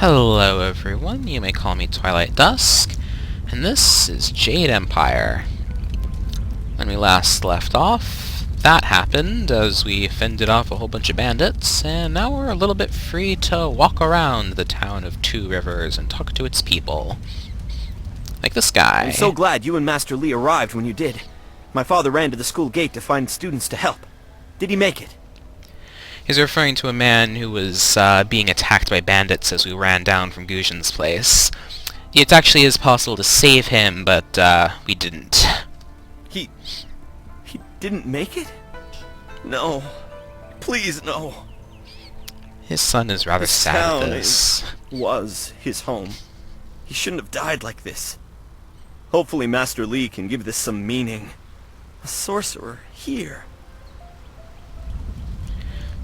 Hello everyone, you may call me Twilight Dusk, and this is Jade Empire. When we last left off, that happened as we fended off a whole bunch of bandits, and now we're a little bit free to walk around the town of Two Rivers and talk to its people. Like this guy. I'm so glad you and Master Lee arrived when you did. My father ran to the school gate to find students to help. Did he make it? He's referring to a man who was being attacked by bandits as we ran down from Guzhin's place. It actually is possible to save him, but we didn't. He didn't make it? No. Please, no. His son is rather sad at this. Was his home. He shouldn't have died like this. Hopefully Master Lee can give this some meaning. A sorcerer here.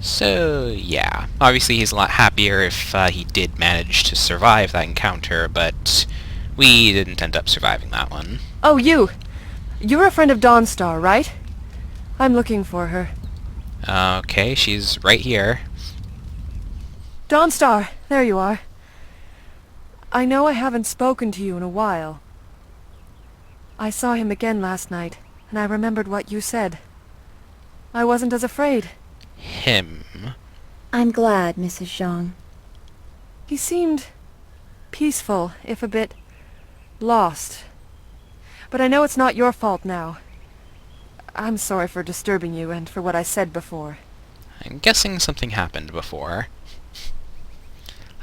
So, yeah. Obviously he's a lot happier if he did manage to survive that encounter, but we didn't end up surviving that one. Oh, you! You're a friend of Dawnstar, right? I'm looking for her. Okay, she's right here. Dawnstar! There you are. I know I haven't spoken to you in a while. I saw him again last night, and I remembered what you said. I wasn't as afraid. Him. I'm glad, Mrs. Zhang. He seemed peaceful, if a bit lost. But I know it's not your fault now. I'm sorry for disturbing you and for what I said before. I'm guessing something happened before.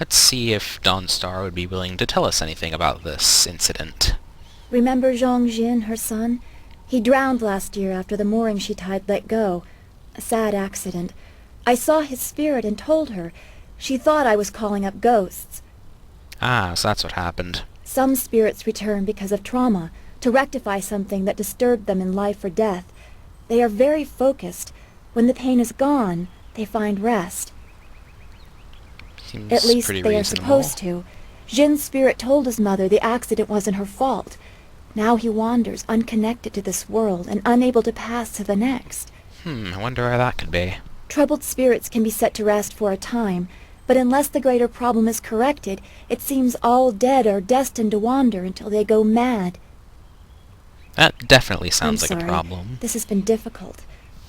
Let's see if Dawnstar would be willing to tell us anything about this incident. Remember Zhang Jin, her son? He drowned last year after the mooring she tied let go. A sad accident. I saw his spirit and told her. She thought I was calling up ghosts. Ah, so that's what happened. Some spirits return because of trauma, to rectify something that disturbed them in life or death. They are very focused. When the pain is gone, they find rest. Seems At least pretty they are reasonable. supposed to. Jin's spirit told his mother the accident wasn't her fault. Now he wanders unconnected to this world and unable to pass to the next. I wonder where that could be. Troubled spirits can be set to rest for a time, but unless the greater problem is corrected, it seems all dead are destined to wander until they go mad. That definitely sounds I'm like sorry. a problem. This has been difficult.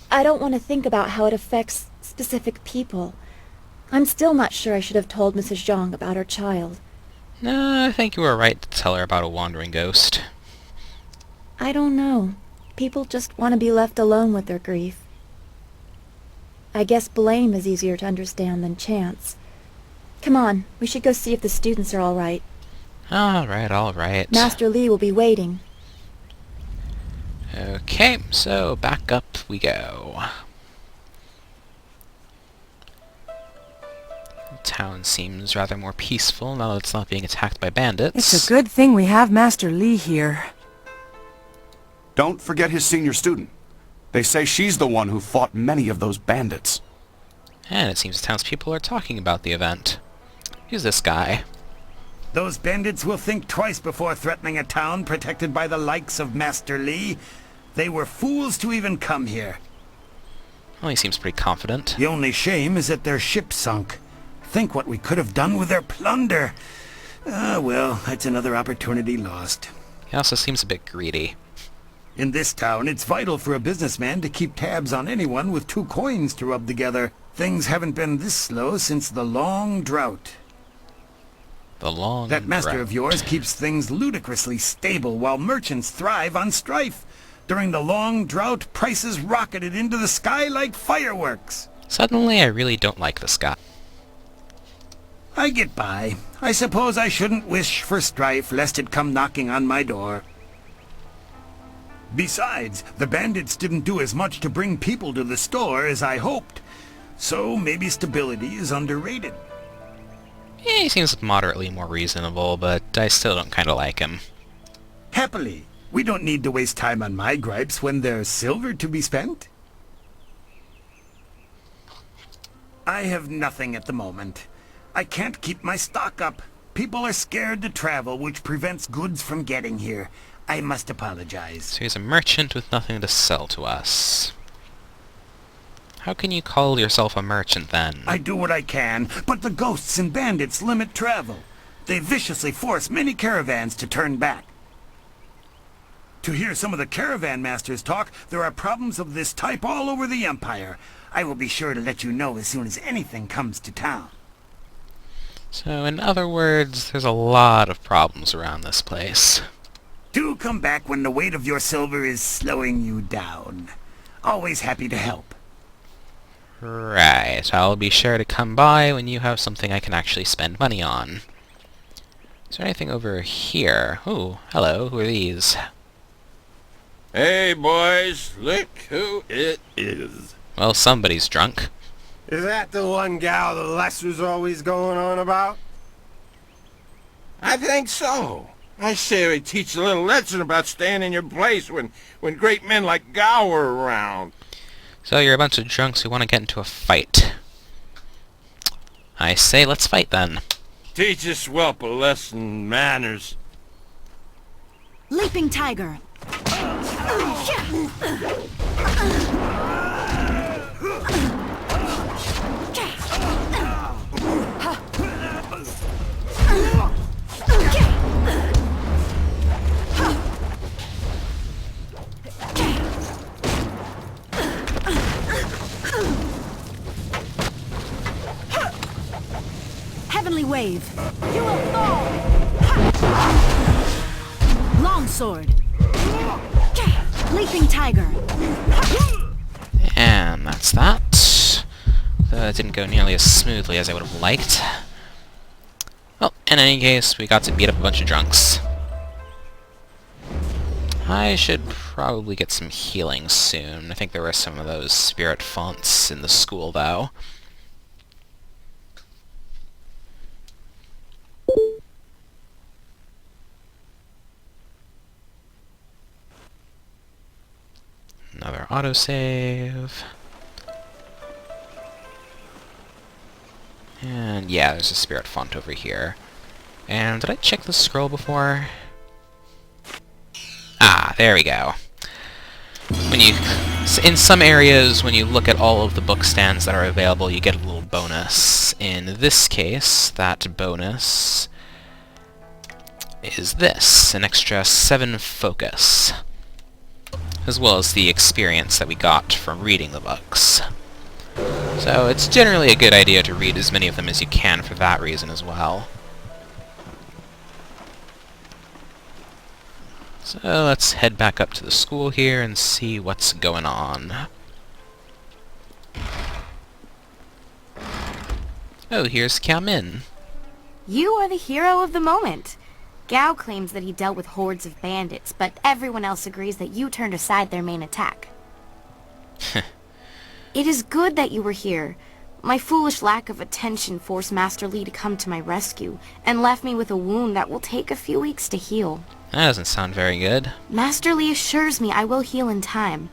I don't want to think about how it affects specific people. I'm still not sure I should have told Mrs. Zhang about her child. No, I think you were right to tell her about a wandering ghost. I don't know. People just want to be left alone with their grief. I guess blame is easier to understand than chance. Come on, we should go see if the students are all right. Alright, alright. Master Lee will be waiting. Okay, so back up we go. The town seems rather more peaceful now that it's not being attacked by bandits. It's a good thing we have Master Lee here. Don't forget his senior student. They say she's the one who fought many of those bandits. And it seems the townspeople are talking about the event. Who's this guy? Those bandits will think twice before threatening a town protected by the likes of Master Lee. They were fools to even come here. Well, he seems pretty confident. The only shame is that their ship sunk. Think what we could have done with their plunder. Ah, well, that's another opportunity lost. He also seems a bit greedy. In this town, it's vital for a businessman to keep tabs on anyone with 2 coins to rub together. Things haven't been this slow since the long drought. The long That master drought. of yours keeps things ludicrously stable while merchants thrive on strife. During the long drought, prices rocketed into the sky like fireworks. Suddenly, I really don't like this guy. I get by. I suppose I shouldn't wish for strife lest it come knocking on my door. Besides, the bandits didn't do as much to bring people to the store as I hoped. So maybe stability is underrated. Yeah, he seems moderately more reasonable, but I still don't kind of like him. Happily, we don't need to waste time on my gripes when there's silver to be spent. I have nothing at the moment. I can't keep my stock up. People are scared to travel, which prevents goods from getting here. I must apologize. So he's a merchant with nothing to sell to us. How can you call yourself a merchant, then? I do what I can, but the ghosts and bandits limit travel. They viciously force many caravans to turn back. To hear some of the caravan masters talk, there are problems of this type all over the Empire. I will be sure to let you know as soon as anything comes to town. So, in other words, there's a lot of problems around this place. Do come back when the weight of your silver is slowing you down. Always happy to help. Right, I'll be sure to come by when you have something I can actually spend money on. Is there anything over here? Ooh, hello, who are these? Hey, boys, look who it is. Well, somebody's drunk. Is that the one gal the Lester's always going on about? I think so. I say we teach a little lesson about staying in your place when great men like Gao are around. So you're a bunch of drunks who want to get into a fight. I say let's fight then. Teach this whelp a lesson in manners. Leaping Tiger. Heavenly Wave. You will fall. Longsword. Leaping Tiger. And that's that. Though it didn't go nearly as smoothly as I would have liked. Well, in any case, we got to beat up a bunch of drunks. I should probably get some healing soon. I think there were some of those spirit fonts in the school, though. Another autosave. And yeah, there's a spirit font over here. And did I check the scroll before? Ah, there we go. In some areas, when you look at all of the book stands that are available, you get a little bonus. In this case, that bonus is this, an extra 7 focus, as well as the experience that we got from reading the books. So it's generally a good idea to read as many of them as you can for that reason as well. So let's head back up to the school here and see what's going on. Oh, here's Kamin. You are the hero of the moment. Gao claims that he dealt with hordes of bandits, but everyone else agrees that you turned aside their main attack. It is good that you were here. My foolish lack of attention forced Master Li to come to my rescue, and left me with a wound that will take a few weeks to heal. That doesn't sound very good. Master Li assures me I will heal in time.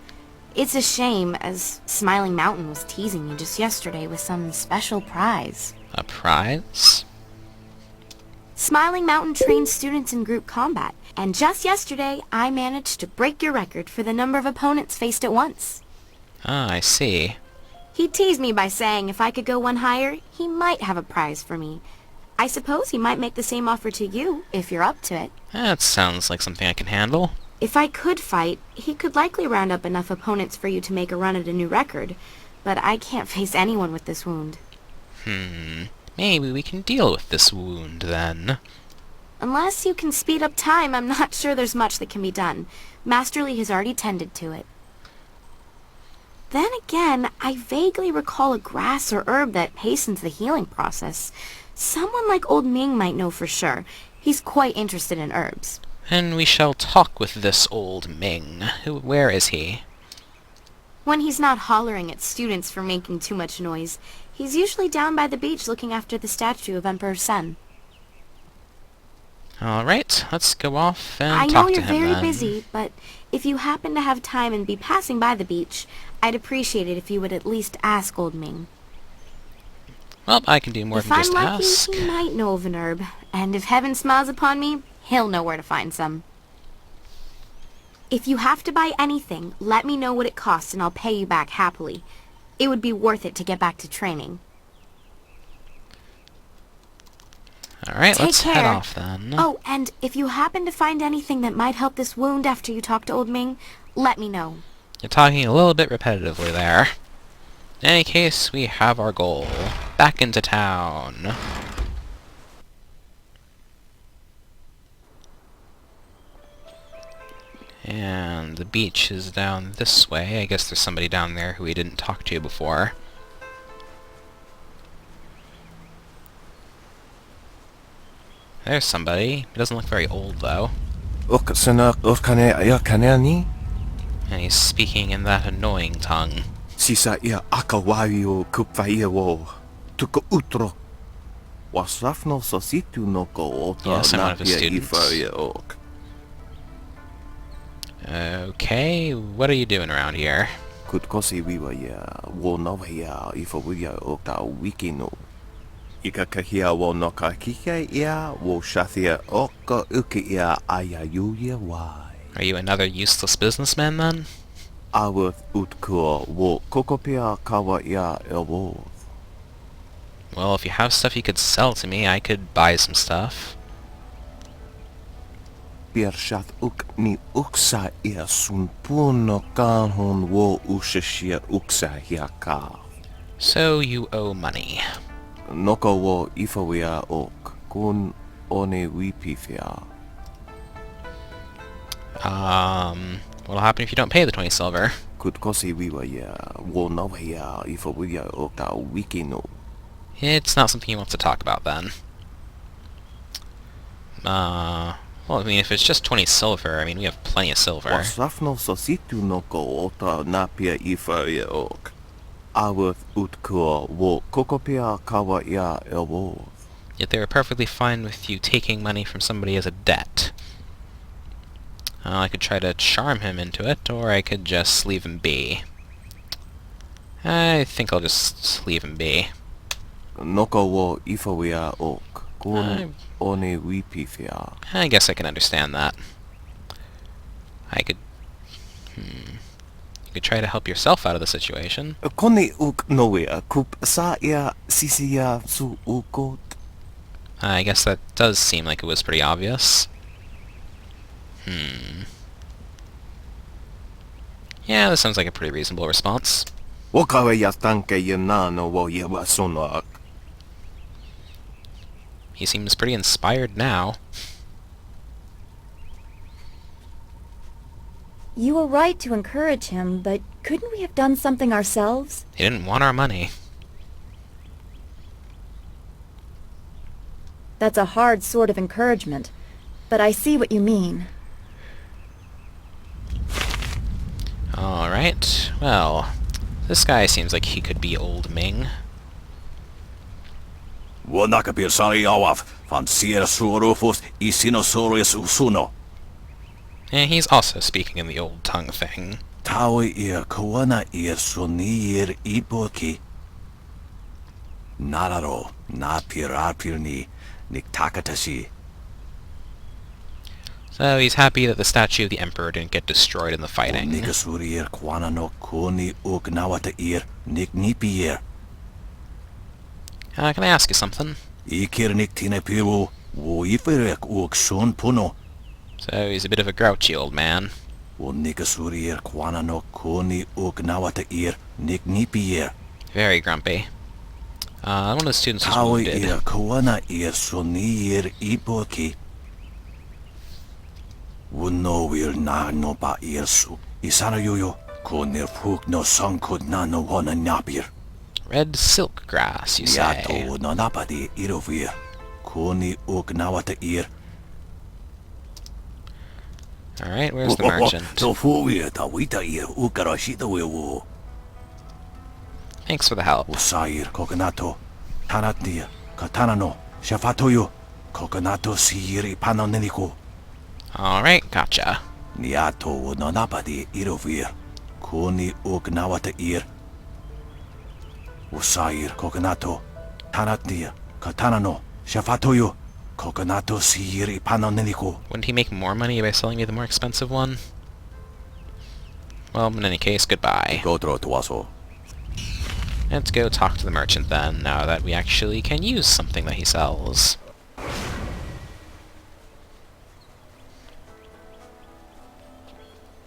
It's a shame, as Smiling Mountain was teasing me just yesterday with some special prize. A prize? Smiling Mountain trains students in group combat, and just yesterday I managed to break your record for the number of opponents faced at once. Ah, I see. He teased me by saying if I could go one higher, he might have a prize for me. I suppose he might make the same offer to you, if you're up to it. That sounds like something I can handle. If I could fight, he could likely round up enough opponents for you to make a run at a new record, but I can't face anyone with this wound. Maybe we can deal with this wound, then. Unless you can speed up time, I'm not sure there's much that can be done. Master Li has already tended to it. Then again, I vaguely recall a grass or herb that hastens the healing process. Someone like Old Ming might know for sure. He's quite interested in herbs. And we shall talk with this Old Ming. Where is he? When he's not hollering at students for making too much noise, he's usually down by the beach looking after the statue of Emperor Sun. Alright, let's go off and I know talk to you're him very then. busy, but if you happen to have time and be passing by the beach, I'd appreciate it if you would at least ask Old Ming. Well, I can do more If than I'm just lucky, ask. he might know of an herb, and if heaven smiles upon me, he'll know where to find some. If you have to buy anything, let me know what it costs and I'll pay you back happily. It would be worth it to get back to training. Alright, Take let's head care. off then. Oh, and if you happen to find anything that might help this wound after you talk to Old Ming, let me know. You're talking a little bit repetitively there. In any case, we have our goal. Back into town. And the beach is down this way. I guess there's somebody down there who we didn't talk to before. There's somebody. He doesn't look very old, though. And he's speaking in that annoying tongue. Sisa ia akawaio kupfaia wo. Tuko utro. Wasrafno sositu no ko ota Yes, I'm one of his napia students. ifaria ok. Okay, what are you doing around here? Kutkosi wiwa ia wo nova ia ifawiya okta wikino. Ika kahia wo no ka kike ia wo shathia oka uki ia ayayuya wai. Are you another useless businessman, then? Aworth utkua wo kokopia kawa ia elwo. Well, if you have stuff you could sell to me, I could buy some stuff. Piershat uk ni uksa ia sun puno kanhon wo ushashia uksa hiaka. So you owe money. Noko wo ifawia ok kun one wipifia. What'll happen if you don't pay the 20 silver? Kutkosi wiwa ia wo nova ia ifawia okta wikino. It's not something he wants to talk about, then. Well, I mean, if it's just 20 silver, I mean, we have plenty of silver. Wasrafno sositu noko ota napia ifawia ok. Aworth utkua wo kokopia kawa ia elwo. Yet they were perfectly fine with you taking money from somebody as a debt. I could try to charm him into it, or I could just leave him be. I think I'll just leave him be. Noko wo ifawia ok kun one wipifia. I guess I can understand that. I could... You could try to help yourself out of the situation. Kone uk noea kup sa ia sisia su ukot. I guess that does seem like it was pretty obvious. Yeah, this sounds like a pretty reasonable response. Wakawe ya tanke ya nano wo ya wasonak. He seems pretty inspired now. You were right to encourage him, but couldn't we have done something ourselves? He didn't want our money. That's a hard sort of encouragement, but I see what you mean. Alright, well, this guy seems like he could be Old Ming. Wanakapir sari awaf, van sier surufus isinosorius usuno. And he's also speaking in the old tongue thing. Tawi ir kawana ir sunir ipoki. Nararo, na pirarpirni, niktakatashi. So he's happy that the statue of the Emperor didn't get destroyed in the fighting. Nikasurir kwana no koni ugnawata ir, niknipier. Can I ask you something? Ikir niktine piru, wo iferek uk sun puno. So he's a bit of a grouchy old man. Wo nikasurir kwana no koni ugnawata ir, niknipier. Very grumpy. One of the students was Tawi wounded. ir kawana ir sunir ipoki. Wuno wir na no ba ir su. Isana yoyo, konir fuk no sankod na no wana napir. Red silk grass, you say? Yato no napadi irovir. Koni ugnawata ir. Alright, where's the merchant? Tofuvir tawita ir ukarashita wewo. Thanks for the help. Usair kokonato. Tanatia. Katana no. Shafatoyo. Kokonato siiri panoneniko. Alright, gotcha. Niato no napadi irovir. Koni ugnawata ir. Usair kokonato. Tanatia. Katana no. Shafatoyo. Kokonato siiri panoneniko. Wouldn't he make more money by selling me the more expensive one? Well, in any case, goodbye. Gotro tuaso. Let's go talk to the merchant then, now that we actually can use something that he sells.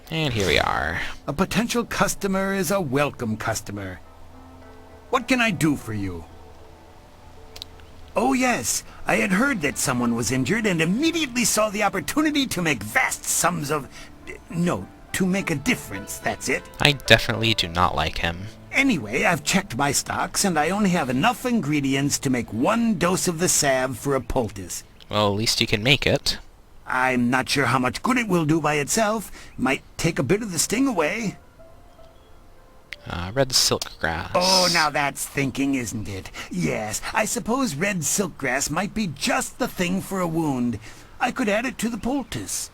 And here we are. A potential customer is a welcome customer. What can I do for you? Oh yes, I had heard that someone was injured and immediately saw the opportunity to make vast sums of... No, to make a difference, that's it. I definitely do not like him. Anyway, I've checked my stocks and I only have enough ingredients to make 1 dose of the salve for a poultice. Well, at least you can make it. I'm not sure how much good it will do by itself. Might take a bit of the sting away. Red silkgrass. Oh, now that's thinking, isn't it? Yes, I suppose red silkgrass might be just the thing for a wound. I could add it to the poultice.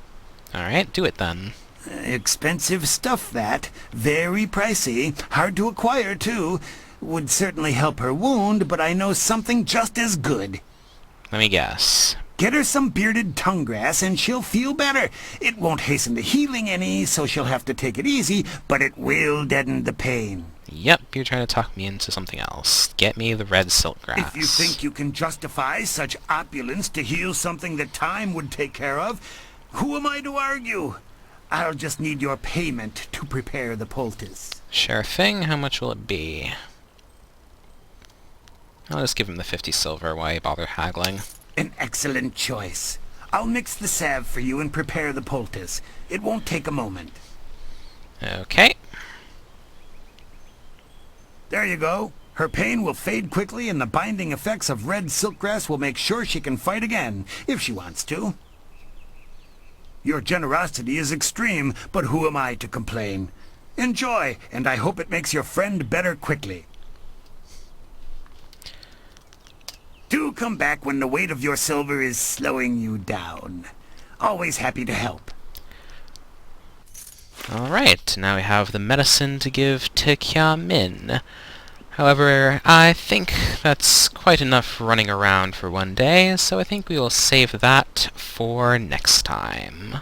Alright, do it then. Expensive stuff, that. Very pricey. Hard to acquire, too. Would certainly help her wound, but I know something just as good. Let me guess. Get her some bearded tongue grass and she'll feel better. It won't hasten the healing any, so she'll have to take it easy, but it will deaden the pain. Yep, you're trying to talk me into something else. Get me the red silkgrass. If you think you can justify such opulence to heal something that time would take care of, who am I to argue? I'll just need your payment to prepare the poultice. Sure thing. How much will it be? I'll just give him the 50 silver. Why bother haggling? An excellent choice. I'll mix the salve for you and prepare the poultice. It won't take a moment. Okay. There you go. Her pain will fade quickly and the binding effects of red silkgrass will make sure she can fight again, if she wants to. Your generosity is extreme, but who am I to complain? Enjoy, and I hope it makes your friend better quickly. Do come back when the weight of your silver is slowing you down. Always happy to help. Alright, now we have the medicine to give to Kya Min. However, I think that's quite enough running around for one day, so I think we will save that for next time.